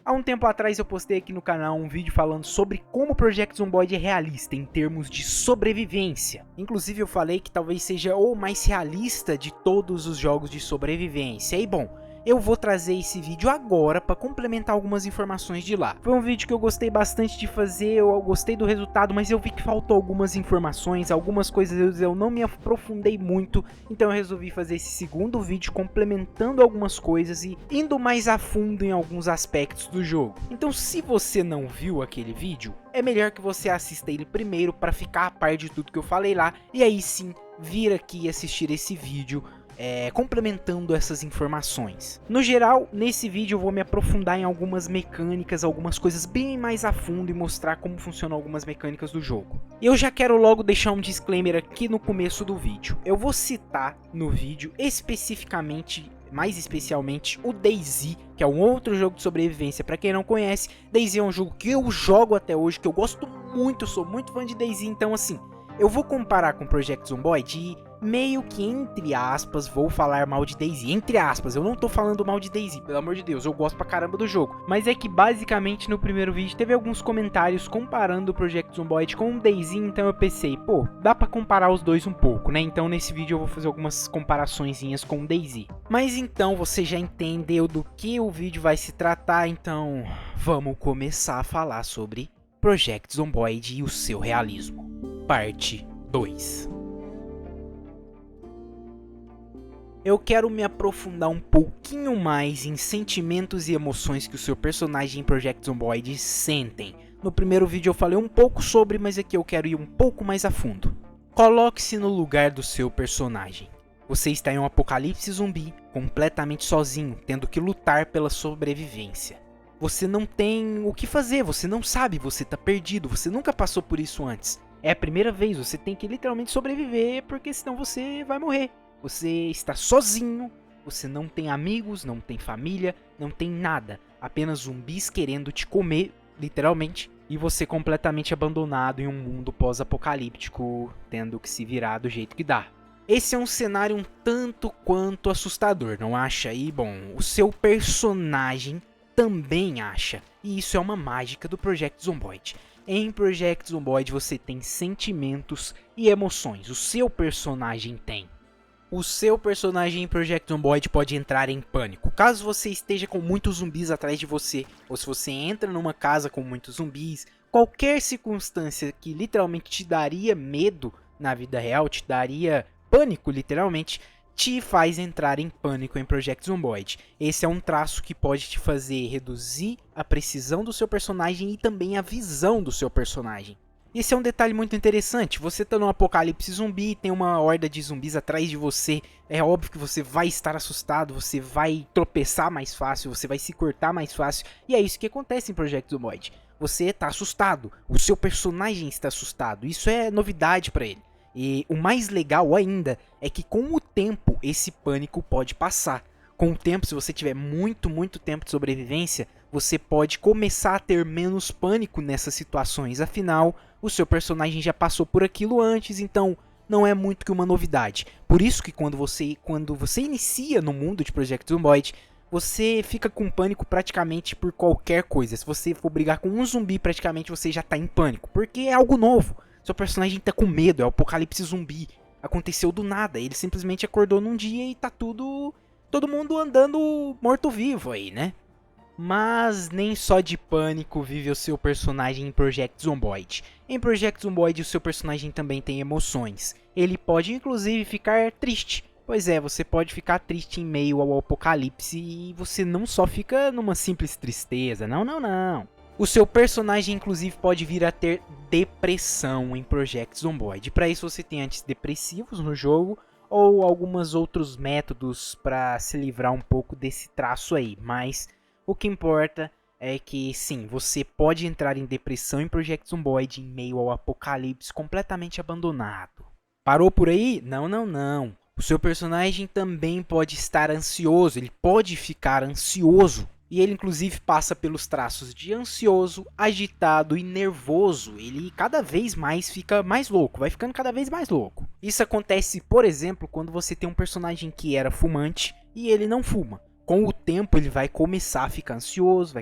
Há um tempo atrás eu postei aqui no canal um vídeo falando sobre como o Project Zomboid é realista em termos de sobrevivência. Inclusive eu falei que talvez seja o mais realista de todos os jogos de sobrevivência. E bom, eu vou trazer esse vídeo agora para complementar algumas informações de lá. Foi um vídeo que eu gostei bastante de fazer, eu gostei do resultado, mas eu vi que faltou algumas informações, algumas coisas eu não me aprofundei muito, então eu resolvi fazer esse segundo vídeo complementando algumas coisas e indo mais a fundo em alguns aspectos do jogo. Então se você não viu aquele vídeo, é melhor que você assista ele primeiro para ficar a par de tudo que eu falei lá, e aí sim vir aqui assistir esse vídeo complementando essas informações. No geral, nesse vídeo eu vou me aprofundar em algumas mecânicas, algumas coisas bem mais a fundo e mostrar como funcionam algumas mecânicas do jogo. Eu já quero logo deixar um disclaimer aqui no começo do vídeo. Eu vou citar no vídeo mais especialmente o DayZ, que é um outro jogo de sobrevivência. Para quem não conhece, DayZ é um jogo que eu jogo até hoje, que eu gosto muito, sou muito fã de DayZ, então assim, eu vou comparar com o Project Zomboid e meio que, entre aspas, vou falar mal de DayZ. Entre aspas, eu não tô falando mal de DayZ, pelo amor de Deus, eu gosto pra caramba do jogo. Mas é que basicamente no primeiro vídeo teve alguns comentários comparando o Project Zomboid com o DayZ, então eu pensei, pô, dá pra comparar os dois um pouco, né? Então nesse vídeo eu vou fazer algumas comparaçõezinhas com o DayZ. Mas então você já entendeu do que o vídeo vai se tratar, então vamos começar a falar sobre Project Zomboid e o seu realismo. Parte 2. Eu quero me aprofundar um pouquinho mais em sentimentos e emoções que o seu personagem em Project Zomboid sentem. No primeiro vídeo eu falei um pouco sobre, mas aqui eu quero ir um pouco mais a fundo. Coloque-se no lugar do seu personagem. Você está em um apocalipse zumbi, completamente sozinho, tendo que lutar pela sobrevivência. Você não tem o que fazer, você não sabe, você está perdido, você nunca passou por isso antes. É a primeira vez, você tem que literalmente sobreviver, porque senão você vai morrer. Você está sozinho, você não tem amigos, não tem família, não tem nada. Apenas zumbis querendo te comer, literalmente. E você completamente abandonado em um mundo pós-apocalíptico, tendo que se virar do jeito que dá. Esse é um cenário um tanto quanto assustador, não acha? E bom, o seu personagem também acha. E isso é uma mágica do Project Zomboid. Em Project Zomboid você tem sentimentos e emoções. O seu personagem tem. O seu personagem em Project Zomboid pode entrar em pânico. Caso você esteja com muitos zumbis atrás de você, ou se você entra numa casa com muitos zumbis, qualquer circunstância que literalmente te daria medo na vida real, te daria pânico literalmente, te faz entrar em pânico em Project Zomboid. Esse é um traço que pode te fazer reduzir a precisão do seu personagem e também a visão do seu personagem. Esse é um detalhe muito interessante, você tá num apocalipse zumbi, tem uma horda de zumbis atrás de você, é óbvio que você vai estar assustado, você vai tropeçar mais fácil, você vai se cortar mais fácil, e é isso que acontece em Project Zomboid. Você tá assustado, o seu personagem está assustado, isso é novidade pra ele. E o mais legal ainda é que com o tempo esse pânico pode passar. Com o tempo, se você tiver muito tempo de sobrevivência, você pode começar a ter menos pânico nessas situações. Afinal, o seu personagem já passou por aquilo antes, então não é muito que uma novidade. Por isso que quando você inicia no mundo de Project Zomboid, você fica com pânico praticamente por qualquer coisa. Se você for brigar com um zumbi, praticamente você já está em pânico, porque é algo novo. Seu personagem tá com medo, é o apocalipse zumbi. Aconteceu do nada, ele simplesmente acordou num dia e tá todo mundo andando morto-vivo aí, né? Mas nem só de pânico vive o seu personagem em Project Zomboid. Em Project Zomboid o seu personagem também tem emoções. Ele pode inclusive ficar triste. Pois é, você pode ficar triste em meio ao apocalipse e você não só fica numa simples tristeza, não. O seu personagem inclusive pode vir a ter depressão em Project Zomboid. Para isso você tem antidepressivos no jogo ou alguns outros métodos para se livrar um pouco desse traço aí. Mas o que importa é que sim, você pode entrar em depressão em Project Zomboid em meio ao apocalipse completamente abandonado. Parou por aí? Não. O seu personagem também pode estar ansioso, ele pode ficar ansioso. E ele inclusive passa pelos traços de ansioso, agitado e nervoso. Ele cada vez mais fica mais louco, vai ficando cada vez mais louco. Isso acontece, por exemplo, quando você tem um personagem que era fumante e ele não fuma. com o tempo ele vai começar a ficar ansioso,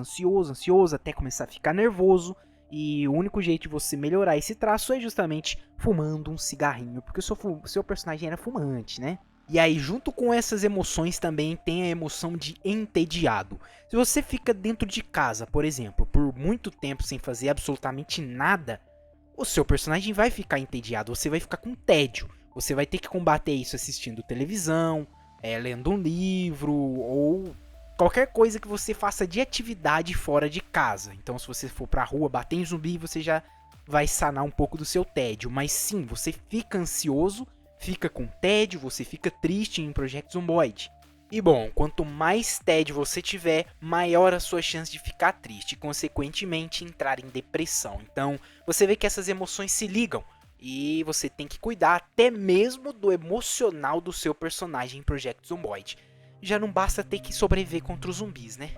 ansioso, até começar a ficar nervoso. E o único jeito de você melhorar esse traço é justamente fumando um cigarrinho, porque o seu personagem era fumante, né? E aí, junto com essas emoções, também tem a emoção de entediado. Se você fica dentro de casa, por exemplo, por muito tempo sem fazer absolutamente nada, o seu personagem vai ficar entediado, você vai ficar com tédio. Você vai ter que combater isso assistindo televisão, lendo um livro ou qualquer coisa que você faça de atividade fora de casa. Então, se você for pra rua bater em zumbi, você já vai sanar um pouco do seu tédio. Mas sim, você fica ansioso, fica com tédio, você fica triste em Project Zomboid. E bom, quanto mais tédio você tiver, maior a sua chance de ficar triste e, consequentemente, entrar em depressão. Então, você vê que essas emoções se ligam e você tem que cuidar até mesmo do emocional do seu personagem em Project Zomboid. Já não basta ter que sobreviver contra os zumbis, né?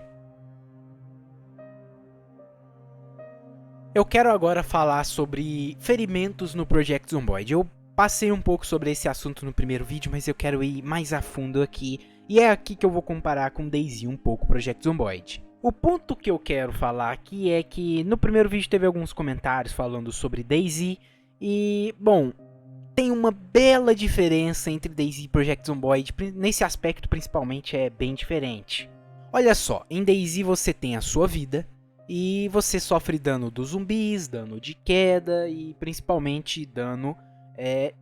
Eu quero agora falar sobre ferimentos no Project Zomboid. Eu passei um pouco sobre esse assunto no primeiro vídeo, mas eu quero ir mais a fundo aqui. E é aqui que eu vou comparar com DayZ um pouco o Project Zomboid. O ponto que eu quero falar aqui é que no primeiro vídeo teve alguns comentários falando sobre DayZ. E, bom, tem uma bela diferença entre DayZ e Project Zomboid. Nesse aspecto, principalmente, é bem diferente. Olha só, em DayZ você tem a sua vida. E você sofre dano dos zumbis, dano de queda e principalmente dano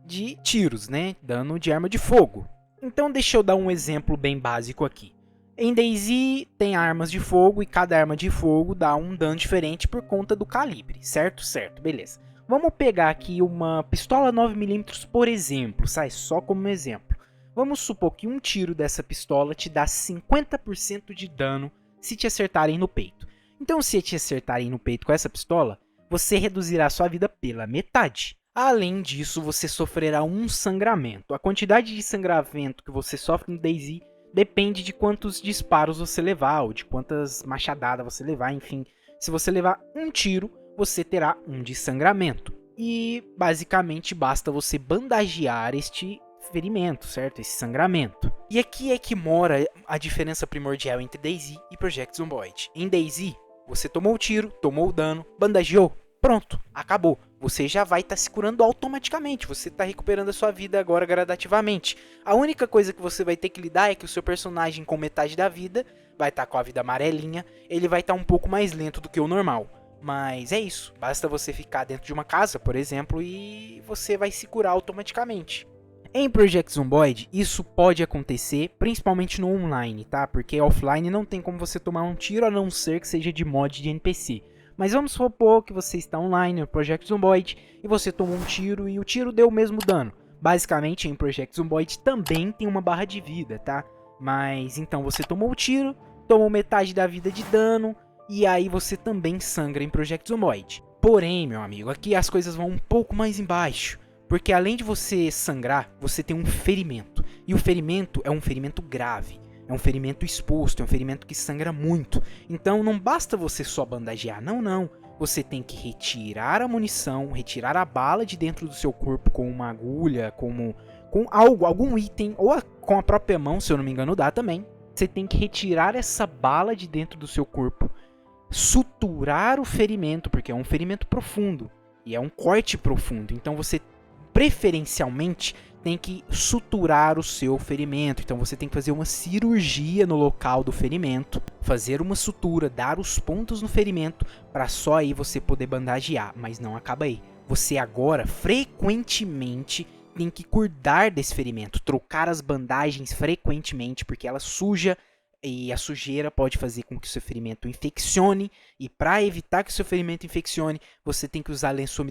de tiros, né? Dano de arma de fogo. Então deixa eu dar um exemplo bem básico aqui. Em DayZ tem armas de fogo e cada arma de fogo dá um dano diferente por conta do calibre, certo? Certo, beleza. Vamos pegar aqui uma pistola 9mm, por exemplo, sai só como exemplo. Vamos supor que um tiro dessa pistola te dá 50% de dano se te acertarem no peito. Então, se te acertarem no peito com essa pistola, você reduzirá sua vida pela metade. Além disso, você sofrerá um sangramento. A quantidade de sangramento que você sofre no DayZ depende de quantos disparos você levar, ou de quantas machadadas você levar, enfim. Se você levar um tiro, você terá um de sangramento. E, basicamente, basta você bandagear este ferimento, certo? Esse sangramento. E aqui é que mora a diferença primordial entre DayZ e Project Zomboid. Em DayZ, você tomou o tiro, tomou o dano, bandageou, pronto, acabou. Você já vai estar se curando automaticamente, você está recuperando a sua vida agora gradativamente. A única coisa que você vai ter que lidar é que o seu personagem com metade da vida vai estar com a vida amarelinha, ele vai estar um pouco mais lento do que o normal. Mas é isso, basta você ficar dentro de uma casa, por exemplo, e você vai se curar automaticamente. Em Project Zomboid, isso pode acontecer, principalmente no online, tá? Porque offline não tem como você tomar um tiro, a não ser que seja de mod de NPC. Mas vamos supor que você está online no Project Zomboid e você tomou um tiro e o tiro deu o mesmo dano. Basicamente, em Project Zomboid também tem uma barra de vida, tá? Mas então você tomou o tiro, tomou metade da vida de dano e aí você também sangra em Project Zomboid. Porém, meu amigo, aqui as coisas vão um pouco mais embaixo. Porque além de você sangrar, você tem um ferimento. E o ferimento é um ferimento grave. É um ferimento exposto, é um ferimento que sangra muito. Então não basta você só bandagear, não. Você tem que retirar a munição, retirar a bala de dentro do seu corpo com uma agulha, com algum item, ou com a própria mão, se eu não me engano dá também. Você tem que retirar essa bala de dentro do seu corpo, suturar o ferimento, porque é um ferimento profundo. E é um corte profundo, então você preferencialmente tem que suturar o seu ferimento. Então você tem que fazer uma cirurgia no local do ferimento, fazer uma sutura, dar os pontos no ferimento, para só aí você poder bandagear. Mas não acaba aí. Você agora frequentemente tem que cuidar desse ferimento, trocar as bandagens frequentemente, porque ela suja. E a sujeira pode fazer com que o seu ferimento infeccione. E para evitar que o seu ferimento infeccione, você tem que usar lenço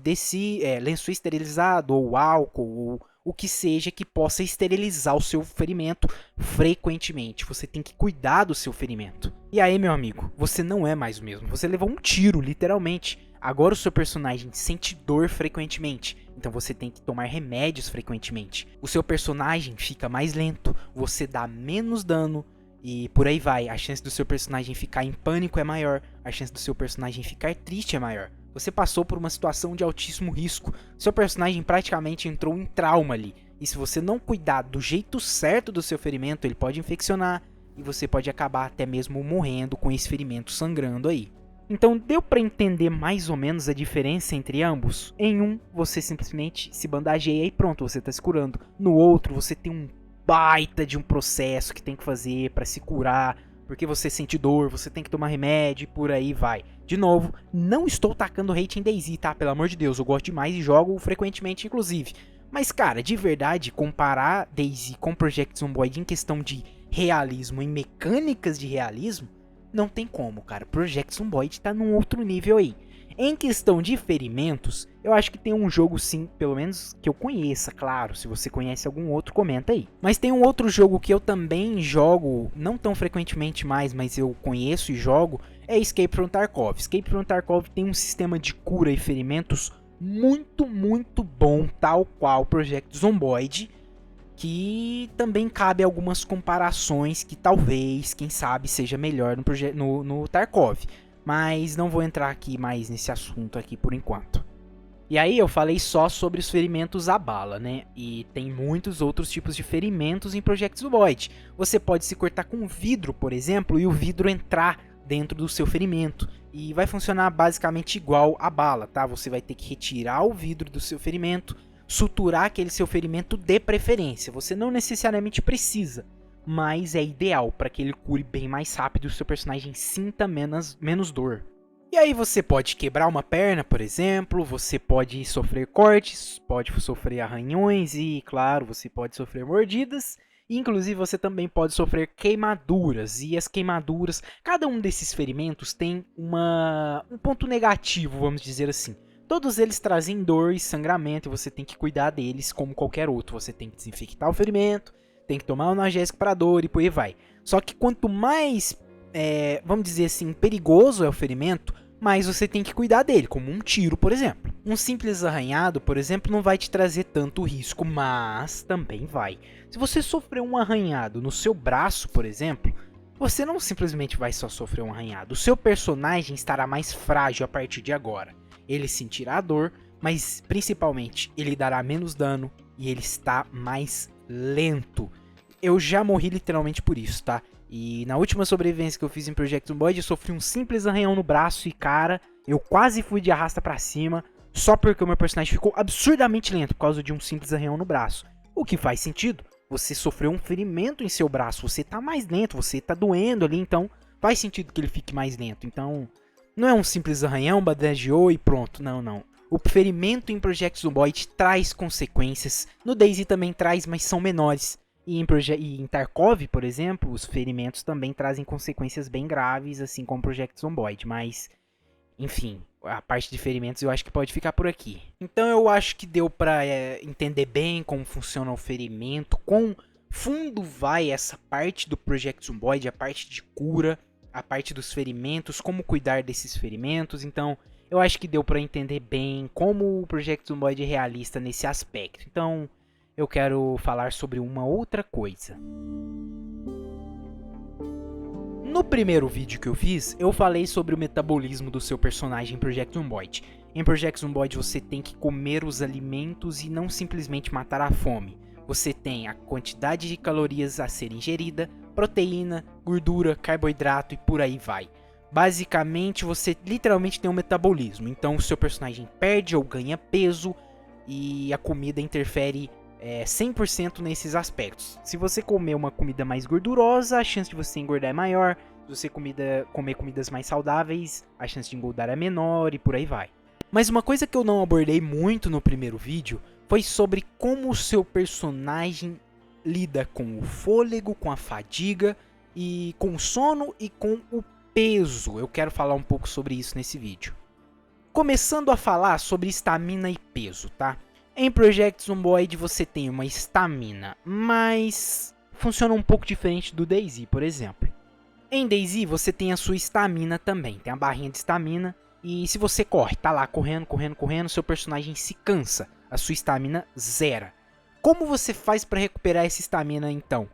esterilizado, ou álcool, ou o que seja que possa esterilizar o seu ferimento frequentemente. Você tem que cuidar do seu ferimento. E aí, meu amigo, você não é mais o mesmo. Você levou um tiro, literalmente. Agora o seu personagem sente dor frequentemente. Então você tem que tomar remédios frequentemente. O seu personagem fica mais lento. Você dá menos dano. E por aí vai, a chance do seu personagem ficar em pânico é maior, a chance do seu personagem ficar triste é maior. Você passou por uma situação de altíssimo risco, seu personagem praticamente entrou em trauma ali. E se você não cuidar do jeito certo do seu ferimento, ele pode infeccionar e você pode acabar até mesmo morrendo com esse ferimento sangrando aí. Então deu para entender mais ou menos a diferença entre ambos? Em um, você simplesmente se bandageia e pronto, você está se curando. No outro, você tem um baita de um processo que tem que fazer para se curar, porque você sente dor, você tem que tomar remédio e por aí vai. De novo, não estou tacando hate em DayZ, tá? Pelo amor de Deus, eu gosto demais e jogo frequentemente, inclusive. Mas, cara, de verdade, comparar DayZ com Project Zomboid em questão de realismo, em mecânicas de realismo, não tem como, cara. Project Zomboid tá num outro nível aí. Em questão de ferimentos, eu acho que tem um jogo sim, pelo menos que eu conheça, claro. Se você conhece algum outro, comenta aí. Mas tem um outro jogo que eu também jogo, não tão frequentemente mais, mas eu conheço e jogo, é Escape from Tarkov. Escape from Tarkov tem um sistema de cura e ferimentos muito, muito bom, tal qual Project Zomboid, que também cabe algumas comparações que talvez, quem sabe, seja melhor no Tarkov. Mas não vou entrar aqui mais nesse assunto aqui por enquanto. E aí eu falei só sobre os ferimentos à bala, né? E tem muitos outros tipos de ferimentos em Project Zomboid. Você pode se cortar com vidro, por exemplo, e o vidro entrar dentro do seu ferimento. E vai funcionar basicamente igual a bala, tá? Você vai ter que retirar o vidro do seu ferimento, suturar aquele seu ferimento de preferência. Você não necessariamente precisa, mas é ideal para que ele cure bem mais rápido e o seu personagem sinta menos dor. E aí você pode quebrar uma perna, por exemplo, você pode sofrer cortes, pode sofrer arranhões e, claro, você pode sofrer mordidas. Inclusive você também pode sofrer queimaduras, e as queimaduras, cada um desses ferimentos tem um ponto negativo, vamos dizer assim. Todos eles trazem dor e sangramento e você tem que cuidar deles como qualquer outro. Você tem que desinfectar o ferimento, tem que tomar um analgésico para dor e por aí vai. Só que quanto mais, vamos dizer assim, perigoso é o ferimento, mais você tem que cuidar dele, como um tiro, por exemplo. Um simples arranhado, por exemplo, não vai te trazer tanto risco, mas também vai. Se você sofrer um arranhado no seu braço, por exemplo, você não simplesmente vai só sofrer um arranhado. O seu personagem estará mais frágil a partir de agora. Ele sentirá a dor, mas principalmente ele dará menos dano e ele está mais lento. Eu já morri literalmente por isso, tá? E na última sobrevivência que eu fiz em Project Zomboid, eu sofri um simples arranhão no braço e, cara, eu quase fui de arrasta pra cima, só porque o meu personagem ficou absurdamente lento por causa de um simples arranhão no braço. O que faz sentido? Você sofreu um ferimento em seu braço, você tá mais lento, você tá doendo ali, então faz sentido que ele fique mais lento. Então, não é um simples arranhão, badageou e pronto, não. O ferimento em Project Zomboid traz consequências, no DayZ também traz, mas são menores. E em Tarkov, por exemplo, os ferimentos também trazem consequências bem graves, assim como Project Zomboid, mas, enfim, a parte de ferimentos eu acho que pode ficar por aqui. Então eu acho que deu pra entender bem como funciona o ferimento, quão fundo vai essa parte do Project Zomboid, a parte de cura, a parte dos ferimentos, como cuidar desses ferimentos. Então eu acho que deu pra entender bem como o Project Zomboid é realista nesse aspecto. Então eu quero falar sobre uma outra coisa. No primeiro vídeo que eu fiz, eu falei sobre o metabolismo do seu personagem em Project Zomboid. Em Project Zomboid você tem que comer os alimentos e não simplesmente matar a fome. Você tem a quantidade de calorias a ser ingerida, proteína, gordura, carboidrato e por aí vai. Basicamente você literalmente tem um metabolismo, então o seu personagem perde ou ganha peso e a comida interfere 100% nesses aspectos. Se você comer uma comida mais gordurosa, a chance de você engordar é maior. Se você comer comidas mais saudáveis, a chance de engordar é menor e por aí vai. Mas uma coisa que eu não abordei muito no primeiro vídeo foi sobre como o seu personagem lida com o fôlego, com a fadiga, e com o sono e com o peso. Eu quero falar um pouco sobre isso nesse vídeo. Começando a falar sobre estamina e peso, tá? Em Project Zomboid você tem uma estamina, mas funciona um pouco diferente do DayZ, por exemplo. Em DayZ você tem a sua estamina também, tem a barrinha de estamina, e se você corre, tá lá correndo, seu personagem se cansa, a sua estamina zera. Como você faz para recuperar essa estamina então?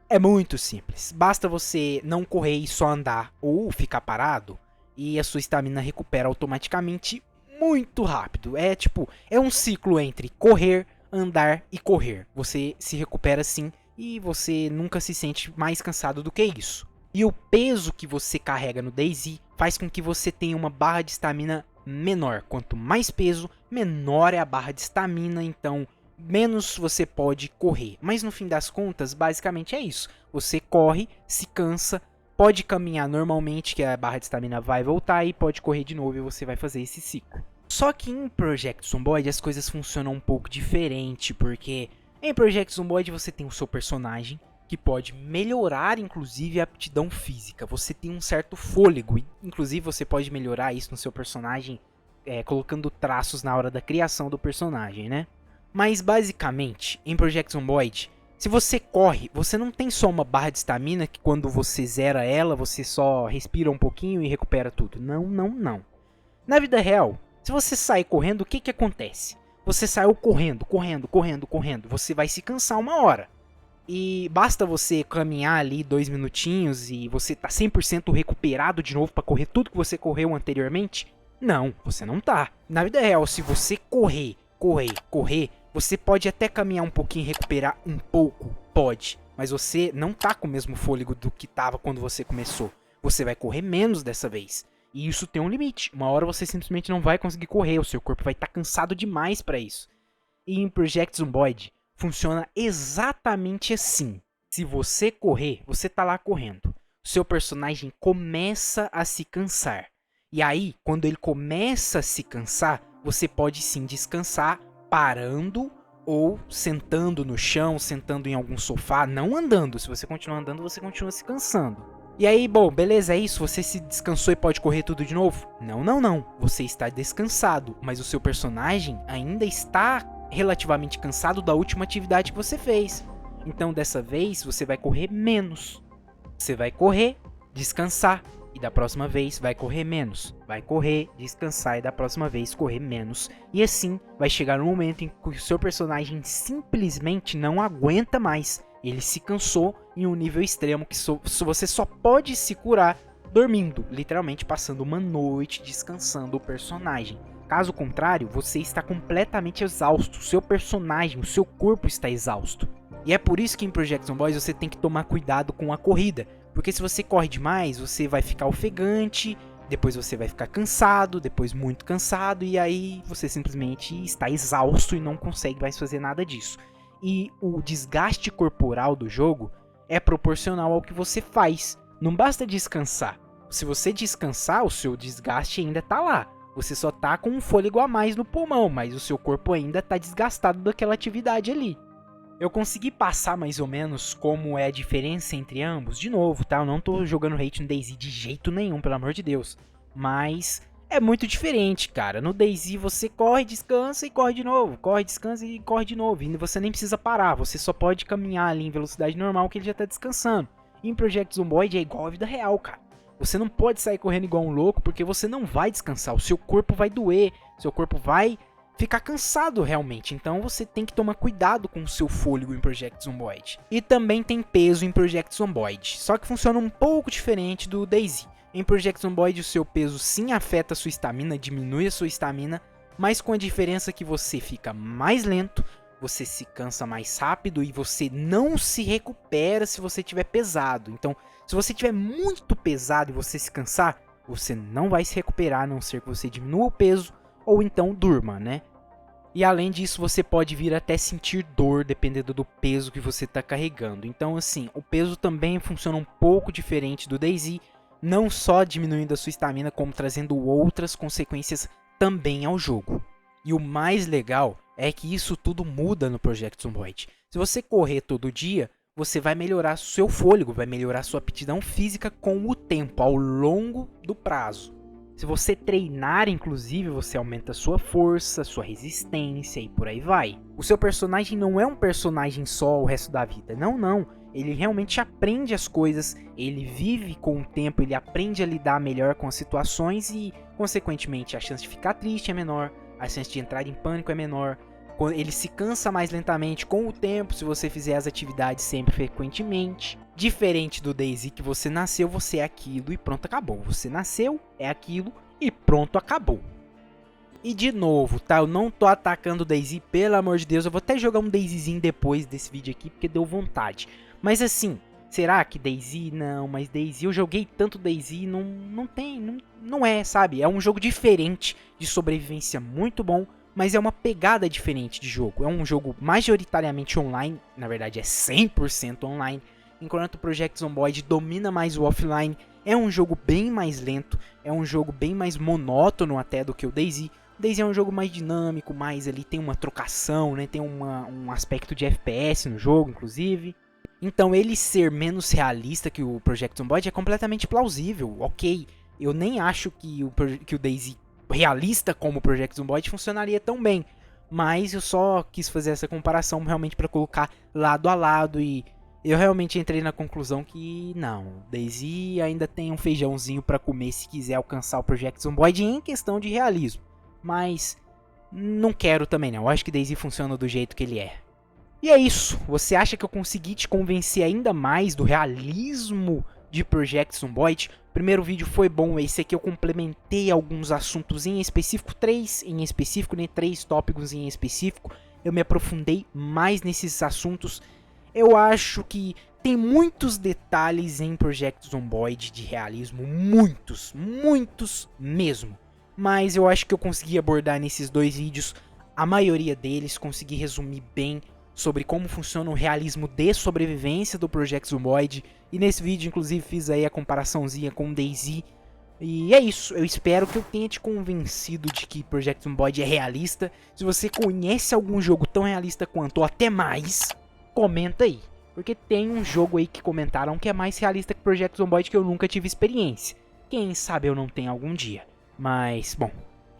É muito simples, basta você não correr e só andar ou ficar parado, e a sua estamina recupera automaticamente muito rápido. É um ciclo entre correr, andar e correr. Você se recupera sim e você nunca se sente mais cansado do que isso. E o peso que você carrega no DayZ faz com que você tenha uma barra de estamina menor. Quanto mais peso, menor é a barra de estamina, então menos você pode correr. Mas no fim das contas, basicamente é isso. Você corre, se cansa, pode caminhar normalmente, que a barra de estamina vai voltar, e pode correr de novo e você vai fazer esse ciclo. Só que em Project Zomboid as coisas funcionam um pouco diferente, porque em Project Zomboid você tem o seu personagem, que pode melhorar inclusive a aptidão física. Você tem um certo fôlego, inclusive você pode melhorar isso no seu personagem colocando traços na hora da criação do personagem, né? Mas basicamente, em Project Zomboid, se você corre, você não tem só uma barra de estamina que quando você zera ela, você só respira um pouquinho e recupera tudo. Não, não, não. Na vida real, se você sair correndo, o que que acontece? Você saiu correndo, você vai se cansar uma hora. E basta você caminhar ali 2 minutinhos e você tá 100% recuperado de novo para correr tudo que você correu anteriormente? Não, você não tá. Na vida real, se você correr, você pode até caminhar um pouquinho e recuperar um pouco, pode. Mas você não tá com o mesmo fôlego do que tava quando você começou. Você vai correr menos dessa vez. E isso tem um limite. Uma hora você simplesmente não vai conseguir correr, o seu corpo vai estar cansado demais para isso. E em Project Zomboid funciona exatamente assim. Se você correr, você tá lá correndo. O seu personagem começa a se cansar. E aí, quando ele começa a se cansar, você pode sim descansar parando ou sentando no chão, sentando em algum sofá, não andando. Se você continuar andando, você continua se cansando. E aí, bom, beleza, é isso? Você se descansou e pode correr tudo de novo? Não, não, não. Você está descansado, mas o seu personagem ainda está relativamente cansado da última atividade que você fez. Então, dessa vez, você vai correr menos. Você vai correr, descansar, e da próxima vez vai correr menos. Vai correr, descansar, e da próxima vez correr menos. E assim, vai chegar um momento em que o seu personagem simplesmente não aguenta mais. Ele se cansou em um nível extremo que você só pode se curar dormindo, literalmente passando uma noite descansando o personagem. Caso contrário, você está completamente exausto, o seu personagem, o seu corpo está exausto. E é por isso que em Project Zomboid você tem que tomar cuidado com a corrida, porque se você corre demais, você vai ficar ofegante, depois você vai ficar cansado, depois muito cansado, e aí você simplesmente está exausto e não consegue mais fazer nada disso. E o desgaste corporal do jogo é proporcional ao que você faz. Não basta descansar. Se você descansar, o seu desgaste ainda está lá. Você só tá com um fôlego a mais no pulmão, mas o seu corpo ainda tá desgastado daquela atividade ali. Eu consegui passar mais ou menos como é a diferença entre ambos. De novo, tá? Eu não tô jogando hate no DayZ de jeito nenhum, pelo amor de Deus. Mas é muito diferente, cara. No DayZ você corre, descansa e corre de novo. Corre, descansa e corre de novo. E você nem precisa parar, você só pode caminhar ali em velocidade normal que ele já tá descansando. E em Project Zomboid é igual a vida real, cara. Você não pode sair correndo igual um louco porque você não vai descansar. O seu corpo vai doer, seu corpo vai ficar cansado realmente. Então você tem que tomar cuidado com o seu fôlego em Project Zomboid. E também tem peso em Project Zomboid, só que funciona um pouco diferente do DayZ. Em Project Zomboid o seu peso sim afeta a sua estamina, diminui a sua estamina, mas com a diferença que você fica mais lento, você se cansa mais rápido e você não se recupera se você estiver pesado. Então, se você estiver muito pesado e você se cansar, você não vai se recuperar, a não ser que você diminua o peso ou então durma, né? E além disso, você pode vir até sentir dor dependendo do peso que você está carregando. Então, assim, o peso também funciona um pouco diferente do DayZ, não só diminuindo a sua estamina, como trazendo outras consequências também ao jogo. E o mais legal é que isso tudo muda no Project Zomboid. Se você correr todo dia, você vai melhorar seu fôlego, vai melhorar sua aptidão física com o tempo, ao longo do prazo. Se você treinar, inclusive, você aumenta a sua força, sua resistência e por aí vai. O seu personagem não é um personagem só o resto da vida, não, não. Ele realmente aprende as coisas, ele vive com o tempo, ele aprende a lidar melhor com as situações e, consequentemente, a chance de ficar triste é menor, a chance de entrar em pânico é menor. Ele se cansa mais lentamente com o tempo se você fizer as atividades sempre frequentemente. Diferente do DayZ, que você nasceu, você é aquilo e pronto, acabou. Você nasceu, é aquilo e pronto, acabou. E de novo, tá? Eu não tô atacando o DayZ, pelo amor de Deus. Eu vou até jogar um DayZzinho depois desse vídeo aqui, porque deu vontade. Mas assim, será que DayZ? Não, mas DayZ, eu joguei tanto DayZ, não é, sabe? É um jogo diferente, de sobrevivência muito bom, mas é uma pegada diferente de jogo. É um jogo majoritariamente online, na verdade é 100% online, enquanto o Project Zomboid domina mais o offline. É um jogo bem mais lento, é um jogo bem mais monótono até do que o DayZ. O DayZ é um jogo mais dinâmico, mais ali tem uma trocação, né? Tem um aspecto de FPS no jogo, inclusive. Então ele ser menos realista que o Project Zomboid é completamente plausível, ok. Eu nem acho que o DayZ realista como o Project Zomboid funcionaria tão bem. Mas eu só quis fazer essa comparação realmente para colocar lado a lado e eu realmente entrei na conclusão que não, o DayZ ainda tem um feijãozinho para comer se quiser alcançar o Project Zomboid em questão de realismo. Mas não quero também não, eu acho que DayZ funciona do jeito que ele é. E é isso, você acha que eu consegui te convencer ainda mais do realismo de Project Zomboid? O primeiro vídeo foi bom, esse aqui eu complementei alguns assuntos em específico, 3 em específico, né? 3 tópicos em específico. Eu me aprofundei mais nesses assuntos. Eu acho que tem muitos detalhes em Project Zomboid de realismo, muitos mesmo. Mas eu acho que eu consegui abordar nesses 2 vídeos a maioria deles, consegui resumir bem sobre como funciona o realismo de sobrevivência do Project Zomboid. E nesse vídeo, inclusive, fiz aí a comparaçãozinha com o DayZ. E é isso, eu espero que eu tenha te convencido de que Project Zomboid é realista. Se você conhece algum jogo tão realista quanto, ou até mais, comenta aí. Porque tem um jogo aí que comentaram que é mais realista que Project Zomboid que eu nunca tive experiência. Quem sabe eu não tenho algum dia. Mas, bom,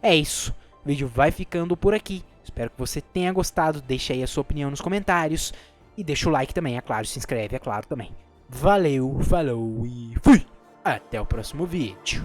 é isso. O vídeo vai ficando por aqui. Espero que você tenha gostado, deixa aí a sua opinião nos comentários. E deixa o like também, é claro, se inscreve, é claro também. Valeu, falou e fui! Até o próximo vídeo.